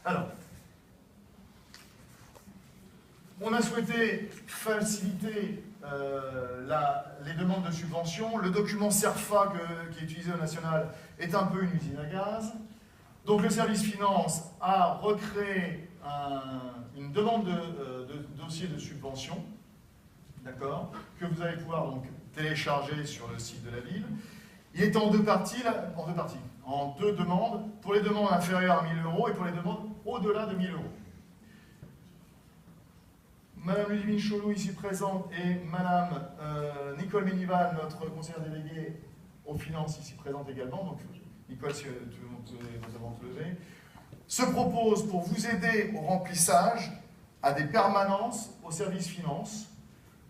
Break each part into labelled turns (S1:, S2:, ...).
S1: Alors, on a souhaité faciliter les demandes de subventions. Le document CERFA qui est utilisé au national est un peu une usine à gaz. Donc le service finance a recréé une demande de dossier de subvention, d'accord, que vous allez pouvoir donc télécharger sur le site de la ville. Il est en deux parties, en deux demandes, pour les demandes inférieures à 1 000 € et pour les demandes au-delà de 1 000 €. Madame Ludivine Cholot, ici présente, et Madame Nicole Ménival, notre conseillère déléguée aux finances, ici présente également, donc Nicole, si vous avez te lever, se propose pour vous aider au remplissage à des permanences au service finance.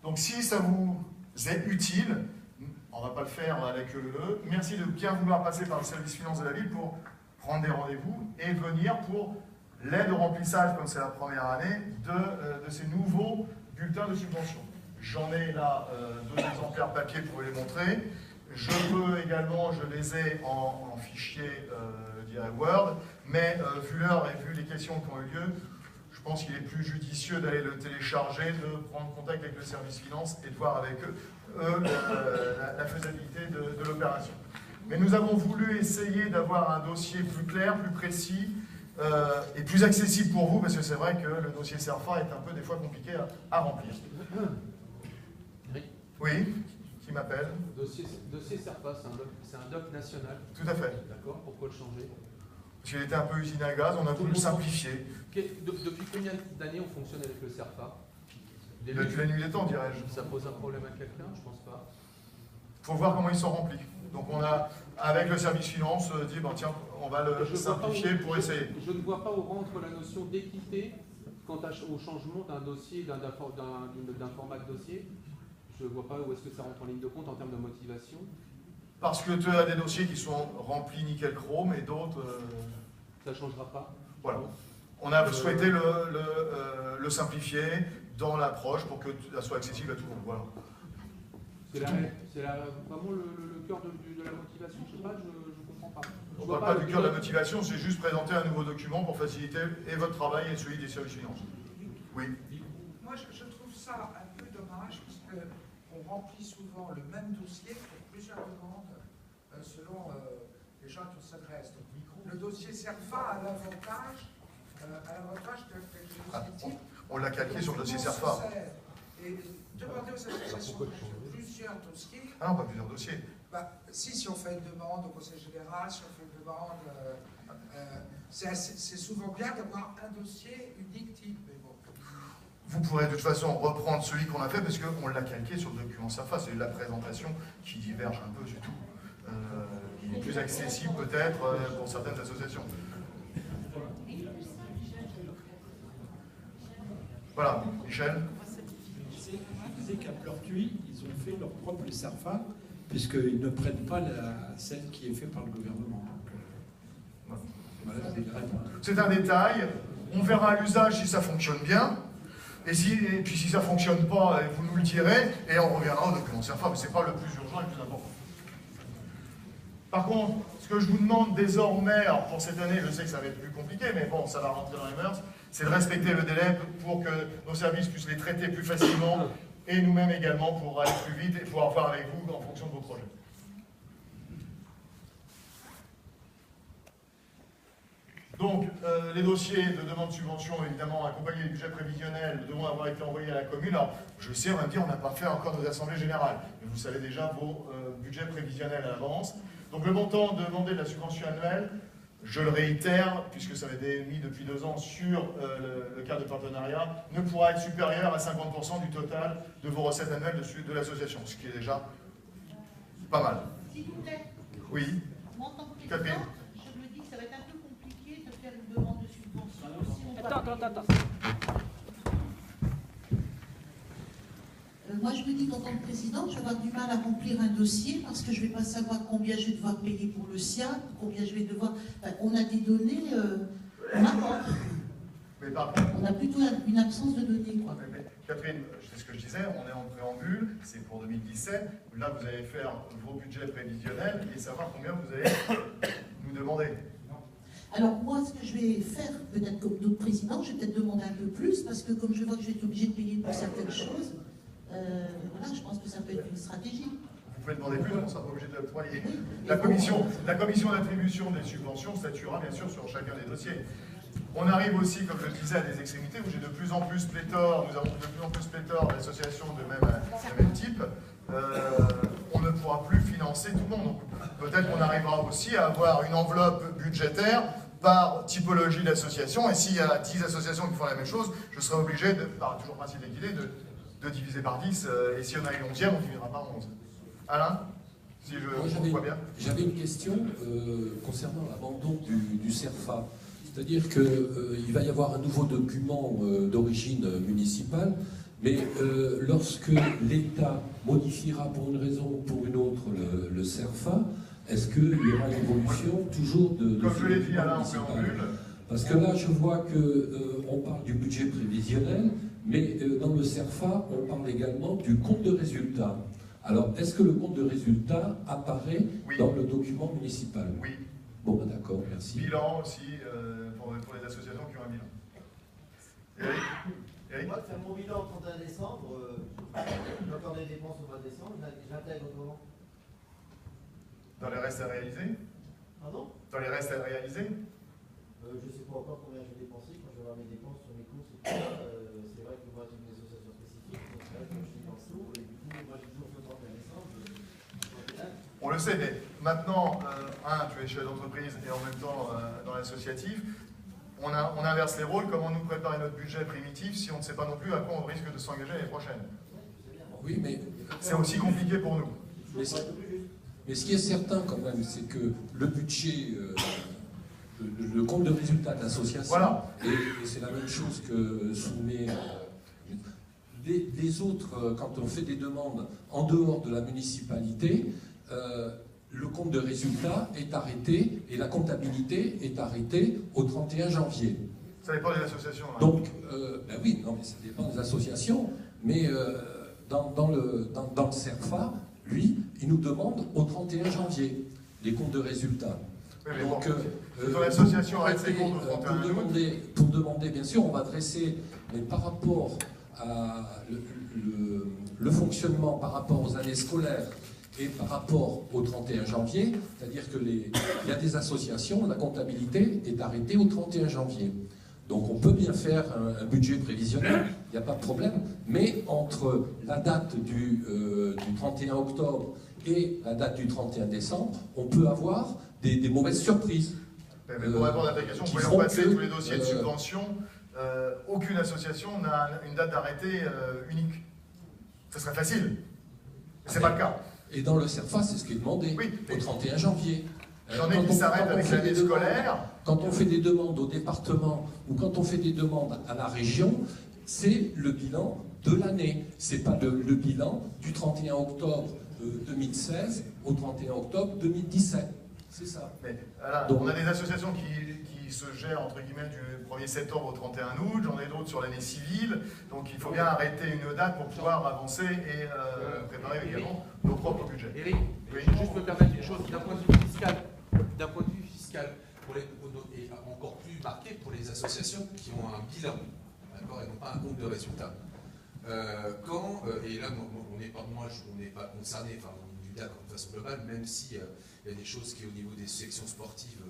S1: Donc si ça vous est utile, on ne va pas le faire avec le. Merci de bien vouloir passer par le service finance de la ville pour prendre des rendez-vous et venir pour l'aide au remplissage, comme c'est la première année, de ces nouveaux bulletins de subvention. J'en ai là 2 exemplaires papier pour vous les montrer. Je peux également, je les ai en fichier je dirais Word, mais vu l'heure et vu les questions qui ont eu lieu, je pense qu'il est plus judicieux d'aller le télécharger, de prendre contact avec le service finance et de voir avec eux la faisabilité de l'opération. Mais nous avons voulu essayer d'avoir un dossier plus clair, plus précis et plus accessible pour vous, parce que c'est vrai que le dossier CERFA est un peu des fois compliqué à remplir. Oui, qui m'appelle?
S2: Dossier CERFA, c'est un doc national.
S1: Tout à fait.
S2: D'accord, pourquoi le changer?
S1: Parce qu'il était un peu usine à gaz, on a voulu le simplifier.
S2: Depuis combien d'années on fonctionne avec le CERFA?
S1: Depuis la nuit des temps, dirais-je.
S2: Ça pose un problème à quelqu'un? Je pense pas.
S1: Il faut voir comment ils sont remplis. Donc on a, avec le service finance, dit, bon, tiens, on va le simplifier pour essayer.
S2: Je ne vois pas où rentre la notion d'équité quant au changement d'un dossier, d'un format de dossier. Je ne vois pas où est-ce que ça rentre en ligne de compte en termes de motivation.
S1: Parce que tu as des dossiers qui sont remplis nickel chrome et d'autres...
S2: Ça ne changera pas.
S1: Voilà. On a souhaité le simplifier dans l'approche pour que ça soit accessible à tout le monde. Voilà.
S2: C'est vraiment le cœur de la motivation. Je ne sais pas, je ne comprends pas.
S1: On ne parle pas du cœur de la motivation, c'est juste présenter un nouveau document pour faciliter et votre travail et celui des services financiers. Oui.
S3: Moi, je trouve ça un peu dommage parce qu'on remplit souvent le même dossier pour plusieurs demandes selon les gens qui s'adressent. Le dossier CERFA a l'avantage d'être
S1: on l'a calqué sur le dossier CERFA.
S3: Et demander aux associations plusieurs dossiers.
S1: Ah non, pas plusieurs dossiers.
S3: Bah, si on fait une demande au Conseil général, si on fait une demande, c'est souvent bien d'avoir un dossier unique type. Mais bon.
S1: Vous pourrez de toute façon reprendre celui qu'on a fait parce qu'on l'a calqué sur le document CERFA. C'est la présentation qui diverge un peu, c'est tout. Il est plus accessible peut-être pour certaines associations. Voilà, Michel.
S4: Je disais qu'à Pleurtuis, ils ont fait leur propre CERFA, puisqu'ils ne prennent pas celle qui est faite par le gouvernement. Voilà,
S1: c'est un détail. On verra à l'usage si ça fonctionne bien. Et puis si ça ne fonctionne pas, vous nous le direz, et on reviendra au document CERFA. Mais ce n'est pas le plus urgent et le plus important. Par contre, ce que je vous demande désormais, alors pour cette année, je sais que ça va être plus compliqué, mais bon, ça va rentrer dans les mœurs, c'est de respecter le délai pour que nos services puissent les traiter plus facilement et nous-mêmes également pour aller plus vite et pouvoir voir avec vous en fonction de vos projets. Donc, les dossiers de demande de subvention, évidemment, accompagnés du budget prévisionnel, devront avoir été envoyés à la commune. Alors, je sais, on va me dire, on n'a pas fait encore nos assemblées générales, mais vous savez déjà vos budgets prévisionnels à l'avance. Donc, le montant demandé de la subvention annuelle, je le réitère, puisque ça avait été mis depuis 2 ans sur le cadre de partenariat, ne pourra être supérieur à 50% du total de vos recettes annuelles de l'association, ce qui est déjà pas mal.
S5: S'il vous plaît.
S1: Oui.
S5: Moi, en tant que président, je me dis que ça va être un peu compliqué de faire une demande de subvention. Si on
S6: Attends.
S5: Moi, je me dis qu'en tant que président, je vais avoir du mal à remplir un dossier parce que je ne vais pas savoir combien je vais devoir payer pour le SIAC, combien je vais devoir... Enfin, on a des données... on a plutôt une absence de données, quoi.
S1: Mais, Catherine, c'est ce que je disais, on est en préambule, c'est pour 2017. Là, vous allez faire vos budgets prévisionnels et savoir combien vous allez nous demander.
S5: Alors moi, ce que je vais faire, peut-être comme d'autres présidents, je vais peut-être demander un peu plus, parce que comme je vois que je vais être obligée de payer pour certaines choses, voilà, je pense que ça peut être une stratégie.
S1: Vous pouvez demander plus, on ne sera pas obligé de l'octroyer. La commission d'attribution des subventions statuera bien sûr sur chacun des dossiers. On arrive aussi, comme je le disais, à des extrémités où j'ai de plus en plus pléthore, nous avons de plus en plus pléthore d'associations de même type. On ne pourra plus financer tout le monde. Donc peut-être qu'on arrivera aussi à avoir une enveloppe budgétaire par typologie d'association, et s'il y a 10 associations qui font la même chose, je serai obligé, par toujours principe d'équité, de diviser par 10, et si on a une 11e, on divisera par 11. Alain, si je vois bien.
S6: J'avais une question concernant l'abandon du CERFA. C'est-à-dire qu'il va y avoir un nouveau document d'origine municipale, mais lorsque l'État modifiera pour une raison ou pour une autre le CERFA, est-ce qu'il y aura une évolution toujours de
S1: comme
S6: ce
S1: je l'ai dit Alain en
S6: municipal?
S1: préambule.
S6: Parce que là, je vois qu'on parle du budget prévisionnel, mais dans le CERFA, on parle également du compte de résultat. Alors, est-ce que le compte de résultat apparaît dans le document municipal?
S1: Oui.
S6: Bon, ben d'accord, merci.
S1: Bilan aussi, pour les associations qui ont un bilan. Eric?
S7: Moi, faire mon bilan au 31 décembre, j'ai encore des dépenses au mois de décembre, j'intègre comment?
S1: Dans les restes à réaliser?
S7: Pardon?
S1: Dans les restes à réaliser?
S7: Je ne sais pas encore combien je vais dépenser quand je vais avoir mes dépenses sur mes courses et tout ça. C'est vrai que moi j'ai une association spécifique, donc c'est vrai que je suis dans l'eau, et du coup, moi j'ai toujours fait au 31 décembre.
S1: On le sait, mais maintenant, tu es chef d'entreprise et en même temps dans l'associatif, on inverse les rôles. Comment nous préparer notre budget primitif si on ne sait pas non plus à quoi on risque de s'engager l'année prochaine?
S6: Oui, mais
S1: c'est aussi compliqué pour nous.
S6: Mais ce qui est certain quand même, c'est que le budget, le compte de résultat de l'association,
S1: voilà.
S6: Et c'est la même chose que soumet les autres, quand on fait des demandes en dehors de la municipalité, le compte de résultat est arrêté et la comptabilité est arrêtée au 31 janvier.
S1: Ça dépend des associations. Hein.
S6: Donc, ben oui, non, mais ça dépend des associations, mais dans le CERFA, lui, il nous demande au 31 janvier les comptes de résultat.
S1: Oui, mais
S6: donc,
S1: ton association arrête ses comptes au 31
S6: pour demander, bien sûr, on va dresser, mais par rapport à le fonctionnement, par rapport aux années scolaires, et par rapport au 31 janvier, c'est-à-dire qu'il y a des associations, la comptabilité est arrêtée au 31 janvier. Donc on peut bien faire un budget prévisionnel, il n'y a pas de problème, mais entre la date du 31 octobre et la date du 31 décembre, on peut avoir des mauvaises surprises.
S1: Mais pour répondre à ta question, voyons passer tous les dossiers de subvention, aucune association n'a une date d'arrêté unique. Ça serait facile, mais ce n'est pas le cas.
S6: Et dans le CERFA, c'est ce qui est demandé, au 31 janvier.
S1: J'en ai qui s'arrêtent avec l'année scolaire.
S6: Quand on fait des demandes au département ou quand on fait des demandes à la région, c'est le bilan de l'année. Ce n'est pas le bilan du 31 octobre 2016 au 31 octobre 2017. C'est ça.
S1: Mais, voilà, donc, on a des associations qui se gèrent entre guillemets du 1er septembre au 31 août, j'en ai d'autres sur l'année civile, donc il faut bien arrêter une date pour pouvoir avancer et préparer également nos propres budgets.
S2: Eric, je vais juste me permettre une chose, d'un point de vue fiscal, et encore plus marqué pour les associations qui ont un bilan, d'accord, et non pas un compte de résultat. Et là, on n'est pas concerné, enfin, du DAC de façon globale, même si il y a des choses qui, au niveau des sections sportives,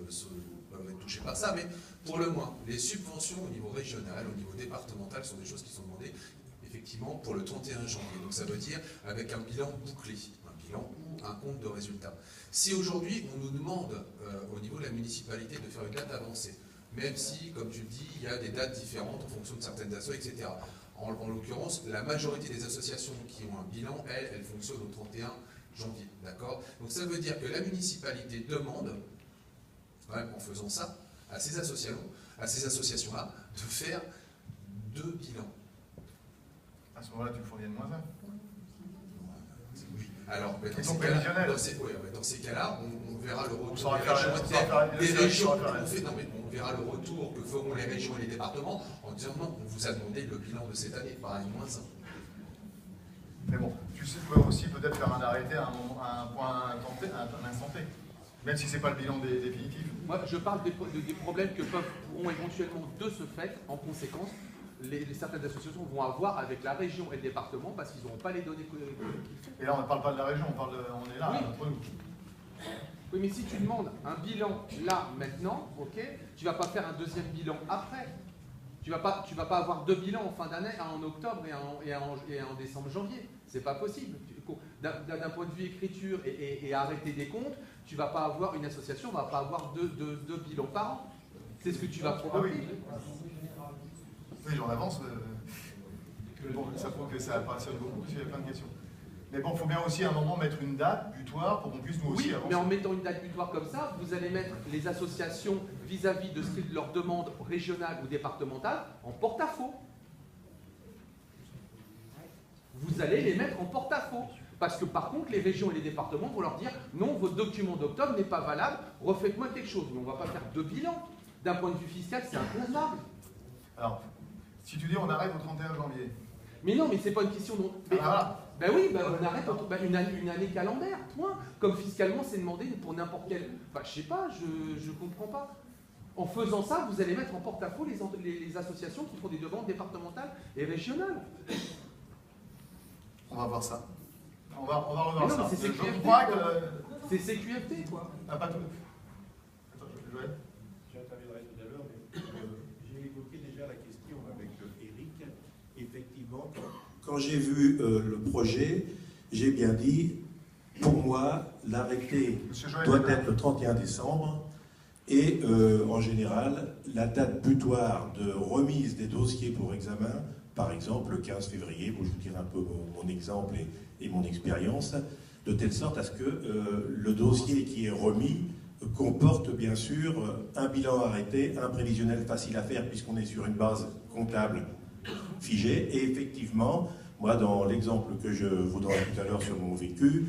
S2: peuvent être touchées par ça, mais pour le moins, les subventions au niveau régional, au niveau départemental, sont des choses qui sont demandées, effectivement, pour le 31 janvier. Donc ça veut dire avec un bilan bouclé, un bilan ou un compte de résultat. Si aujourd'hui, on nous demande, au niveau de la municipalité, de faire une date avancée, même si, comme tu le dis, il y a des dates différentes en fonction de certaines assos, etc. En l'occurrence, la majorité des associations qui ont un bilan, elles fonctionnent au 31 janvier, d'accord? Donc ça veut dire que la municipalité demande, en faisant ça, à ces associations-là, de faire 2 bilans.
S1: À ce moment-là, tu fournis de moins 1.
S2: Oui. Alors, dans ces cas-là, on verra le retour des régions. On verra le retour que feront les régions et les départements en disant non, on vous a demandé le bilan de cette année, pareil, moins 1.
S1: Mais bon, tu sais, tu peux aussi peut-être faire un arrêté à un point, un instant T. Même si ce n'est pas le bilan définitif.
S8: Moi, je parle des problèmes que pourront éventuellement, de ce fait, en conséquence, certaines associations vont avoir avec la région et le département parce qu'ils n'auront pas les données collectives.
S1: Et là, on ne parle pas de la région, on est là,
S8: Oui.
S1: entre nous.
S8: Oui, mais si tu demandes un bilan là, maintenant, ok, tu ne vas pas faire un deuxième bilan après. Tu vas pas avoir 2 bilans en fin d'année, un en octobre et un en décembre, janvier. C'est pas possible. D'un point de vue écriture et arrêter des comptes, tu vas pas avoir une association, va pas avoir deux bilans par an. C'est ce que tu vas programmer.
S1: Oui, j'en avance. Bon, ça prouve que ça passionne beaucoup, parce qu'il y a plein de questions. Mais bon, il faut bien aussi à un moment mettre une date butoir pour qu'on puisse nous aussi
S8: Oui,
S1: avancer.
S8: mais en mettant une date butoir comme ça, vous allez mettre les associations vis-à-vis de ce qu'ils leur demandent régionales ou départementales en porte-à-faux. Vous allez les mettre en porte-à-faux. Parce que par contre, les régions et les départements vont leur dire non, votre document d'octobre n'est pas valable, refaites-moi quelque chose. Mais on ne va pas faire 2 bilans. D'un point de vue fiscal, c'est inconcevable.
S1: Alors, si tu dis on arrête au 31 janvier.
S8: Mais non, mais c'est pas une question de. Mais,
S1: voilà.
S8: Ben oui, ben on arrête une année calendaire, point. Comme fiscalement, c'est demandé pour n'importe quel. Enfin, je sais pas, je comprends pas. En faisant ça, vous allez mettre en porte-à-faux les associations qui font des demandes départementales et régionales.
S1: On va voir ça. On va revoir
S8: non,
S1: ça.
S8: C'est CQFT,
S1: je crois que.
S8: C'est CQFT, quoi.
S1: Ah, pas tout. Attends, Joël.
S4: J'interviendrai tout à l'heure, mais j'ai évoqué déjà la question avec Eric. Effectivement, quand j'ai vu le projet, j'ai bien dit, pour moi, l'arrêté doit être le 31 décembre et en général, la date butoir de remise des dossiers pour examen, par exemple le 15 février, bon, je vous dirai un peu mon exemple et mon expérience, de telle sorte à ce que le dossier qui est remis comporte bien sûr un bilan arrêté, un prévisionnel facile à faire puisqu'on est sur une base comptable figée. Et effectivement, moi dans l'exemple que je vous donnerai tout à l'heure sur mon vécu,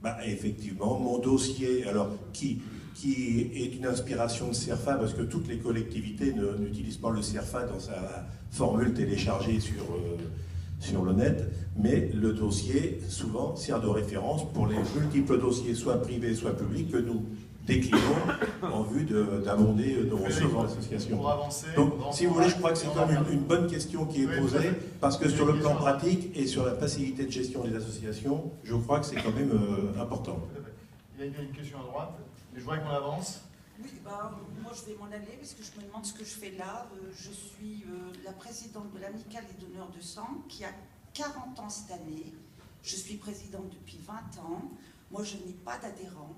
S4: bah, effectivement mon dossier, alors qui est une inspiration de CERFA parce que toutes les collectivités n'utilisent pas le CERFA dans sa formule téléchargée sur le net, mais le dossier souvent sert de référence pour les multiples dossiers, soit privés, soit publics, que nous déclinons en vue d'abonder nos ressources dans l'association. Donc, si vous voulez, je crois que c'est quand même une bonne question qui est posée, parce que sur le plan pratique et sur la facilité de gestion des associations, je crois que c'est quand même important.
S1: Il y a une question à droite, et je voudrais qu'on avance.
S9: Oui, moi je vais m'en aller parce que je me demande ce que je fais là. Je suis la présidente de l'Amicale des donneurs de sang qui a 40 ans cette année. Je suis présidente depuis 20 ans. Moi je n'ai pas d'adhérents,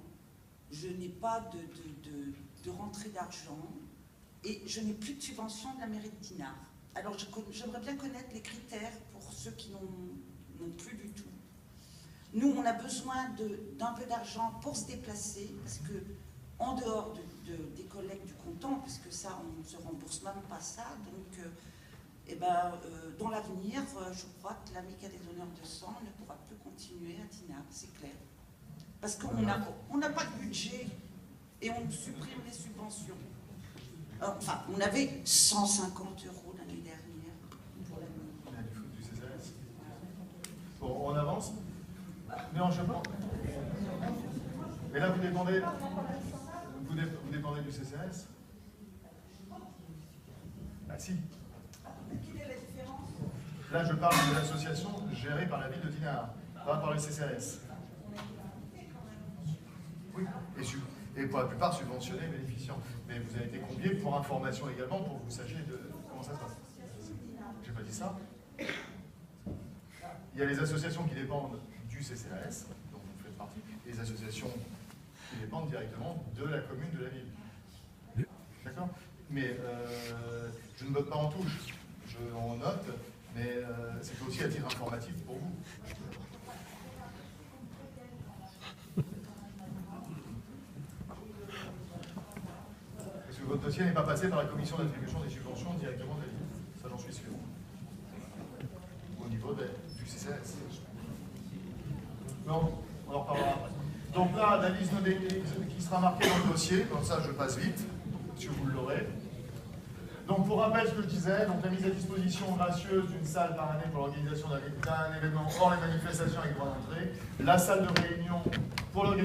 S9: je n'ai pas de rentrée d'argent et je n'ai plus de subvention de la mairie de Dinard. Alors j'aimerais bien connaître les critères pour ceux qui n'ont plus du tout. Nous on a besoin d'un peu d'argent pour se déplacer parce que en dehors des collectes du comptant, parce que ça, on ne se rembourse même pas ça. Donc, dans l'avenir, je crois que l'Amicale des donneurs de sang ne pourra plus continuer à Dinard, c'est clair. Parce qu'on n'a pas de budget et on supprime les subventions. Enfin, on avait 150 € l'année dernière pour l'année.
S1: Du CCAS. Bon, on avance. Mais en chemin. Mais là, vous dépendez du CCAS? Ah si.
S9: Mais quelle est la différence?
S1: Là, je parle de l'association gérée par la ville de Dinard, pas par le CCAS. Oui, et pour la plupart subventionnés, bénéficiants. Mais vous avez été conviés pour information également, pour que vous sachiez de comment ça se passe. J'ai pas dit ça. Il y a les associations qui dépendent du CCAS, dont vous faites partie, et les associations qui dépendent directement de la commune de la ville. D'accord? Mais je ne vote pas en touche, on note, mais c'est aussi à titre informatif pour vous. Parce que votre dossier n'est pas passé par la commission d'attribution des subventions directement de la ville, ça j'en suis sûr. Au niveau du CCAS. Non, on en reparlera après. Donc là, la liste qui sera marquée dans le dossier, comme ça je passe vite, si vous l'aurez. Donc pour rappel ce que je disais, donc la mise à disposition gracieuse d'une salle par année pour l'organisation d'un événement hors les manifestations avec droit d'entrée, la salle de réunion pour l'organisation